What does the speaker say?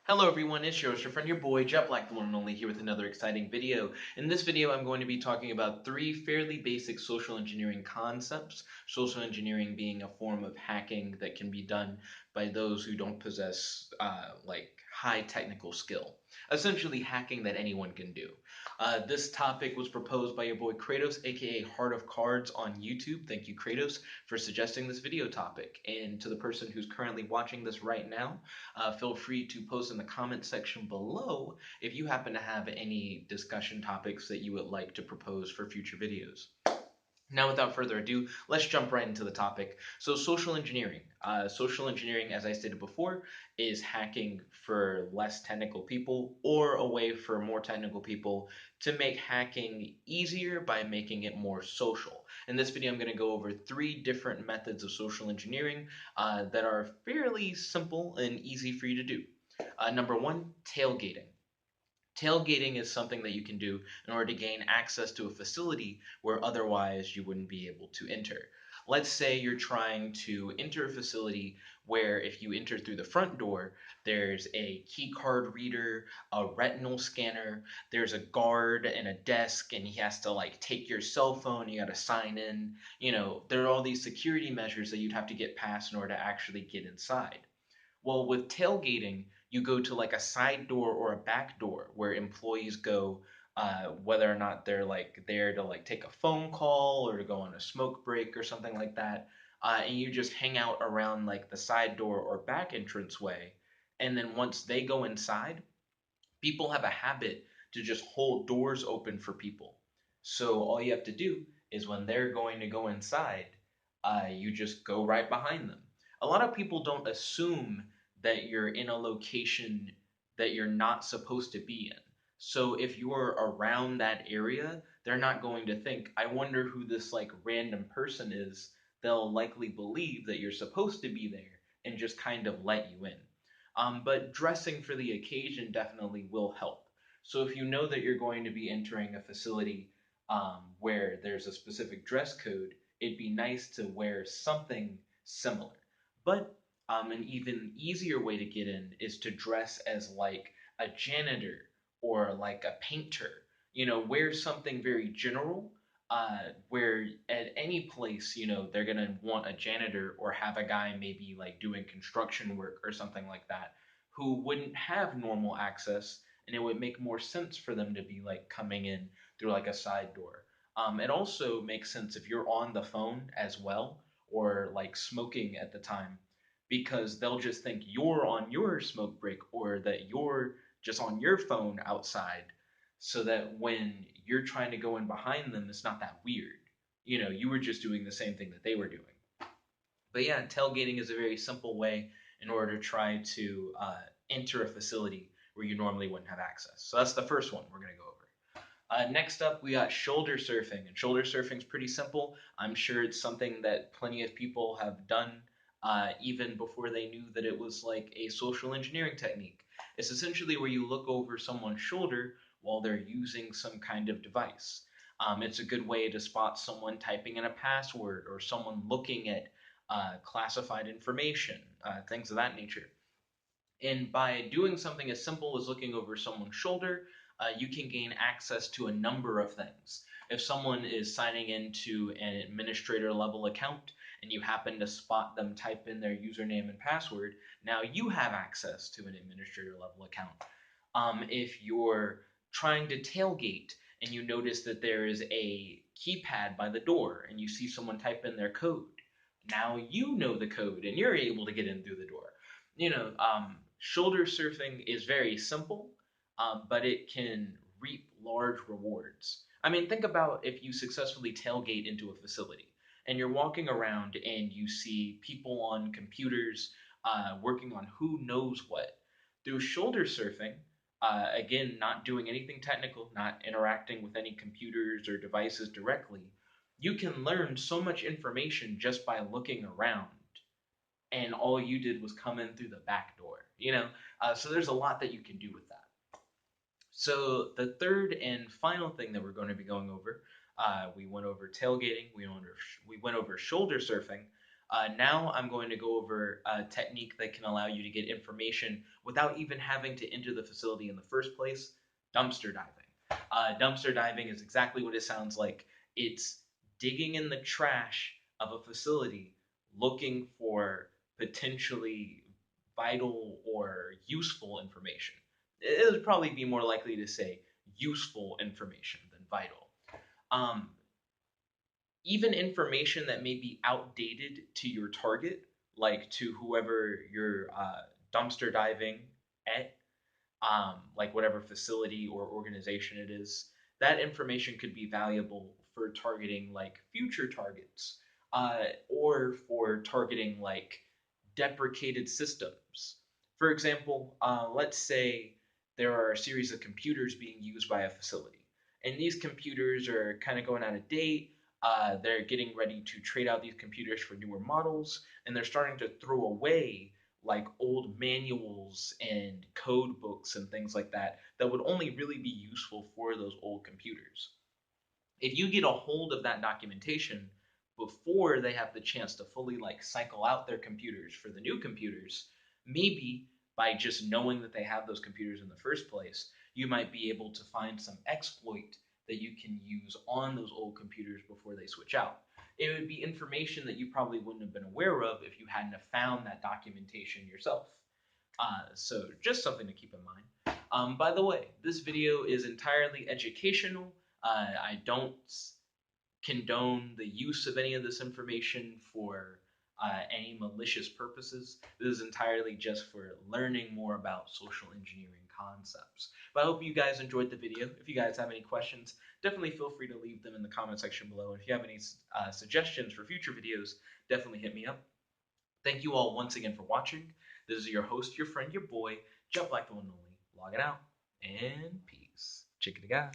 Hello everyone, it's your friend, your boy, Jet Black, the one and only, here with another exciting video. In this video, I'm going to be talking about three fairly basic social engineering concepts. Social engineering being a form of hacking that can be done by those who don't possess high technical skill. Essentially hacking that anyone can do. This topic was proposed by your boy Kratos, aka Heart of Cards on YouTube. Thank you, Kratos, for suggesting this video topic. And to the person who's currently watching this right now, feel free to post in the comment section below if you happen to have any discussion topics that you would like to propose for future videos. Now, without further ado, let's jump right into the topic. So, social engineering. Social engineering, as I stated before, is hacking for less technical people or a way for more technical people to make hacking easier by making it more social. In this video, I'm going to go over three different methods of social engineering that are fairly simple and easy for you to do. Number one, tailgating. Tailgating is something that you can do in order to gain access to a facility where otherwise you wouldn't be able to enter. Let's say you're trying to enter a facility where if you enter through the front door, there's a key card reader, a retinal scanner, there's a guard and a desk, and he has to take your cell phone, you got to sign in. There are all these security measures that you'd have to get past in order to actually get inside. Well, with tailgating, you go to a side door or a back door where employees go, whether or not they're there to take a phone call or to go on a smoke break or something like that, and you just hang out around the side door or back entranceway, and then once they go inside, people have a habit to just hold doors open for people. So all you have to do is when they're going to go inside, you just go right behind them. A lot of people don't assume that you're in a location that you're not supposed to be in. So if you're around that area, they're not going to think, I wonder who this random person is. They'll likely believe that you're supposed to be there and just kind of let you in. But dressing for the occasion definitely will help. So if you know that you're going to be entering a facility where there's a specific dress code, it'd be nice to wear something similar. But an even easier way to get in is to dress as a janitor or a painter. Wear something very general, where at any place, they're gonna want a janitor or have a guy maybe doing construction work or something like that who wouldn't have normal access, and it would make more sense for them to be coming in through a side door. It also makes sense if you're on the phone as well or smoking at the time, because they'll just think you're on your smoke break or that you're just on your phone outside, so that when you're trying to go in behind them, it's not that weird. You were just doing the same thing that they were doing. But yeah, tailgating is a very simple way in order to try to enter a facility where you normally wouldn't have access. So that's the first one we're going to go over. Next up, we got shoulder surfing. And shoulder surfing is pretty simple. I'm sure it's something that plenty of people have done even before they knew that it was a social engineering technique. It's essentially where you look over someone's shoulder while they're using some kind of device. It's a good way to spot someone typing in a password or someone looking at classified information, things of that nature. And by doing something as simple as looking over someone's shoulder, you can gain access to a number of things. If someone is signing into an administrator level account and you happen to spot them type in their username and password, now you have access to an administrator level account. If you're trying to tailgate and you notice that there is a keypad by the door and you see someone type in their code, now you know the code and you're able to get in through the door. Shoulder surfing is very simple, but it can reap large rewards. I mean, think about if you successfully tailgate into a facility and you're walking around and you see people on computers working on who knows what. Through shoulder surfing, again, not doing anything technical, not interacting with any computers or devices directly, you can learn so much information just by looking around, and all you did was come in through the back door. So there's a lot that you can do with that. So the third and final thing that we're going to be going over, we went over tailgating, we went over shoulder surfing. Now I'm going to go over a technique that can allow you to get information without even having to enter the facility in the first place: dumpster diving. Dumpster diving is exactly what it sounds like. It's digging in the trash of a facility looking for potentially vital or useful information. It would probably be more likely to say useful information than vital. Um, Even information that may be outdated to your target, like to whoever you're dumpster diving at, like whatever facility or organization it is, that information could be valuable for targeting like future targets, or for targeting like deprecated systems. For example, let's say there are a series of computers being used by a facility, and these computers are kind of going out of date. They're getting ready to trade out these computers for newer models, and they're starting to throw away like old manuals and code books and things like that that would only really be useful for those old computers. If you get a hold of that documentation before they have the chance to fully like cycle out their computers for the new computers, maybe by just knowing that they have those computers in the first place, you might be able to find some exploit that you can use on those old computers before they switch out. It would be information that you probably wouldn't have been aware of if you hadn't have found that documentation yourself. So just something to keep in mind. By the way, this video is entirely educational. I don't condone the use of any of this information for any malicious purposes. This is entirely just for learning more about social engineering concepts. But I hope you guys enjoyed the video. If you guys have any questions, definitely feel free to leave them in the comment section below. And if you have any suggestions for future videos, definitely hit me up. Thank you all once again for watching. This is your host, your friend, your boy, Jump Like the One and Only. Log it out, and peace. Chickadee guy.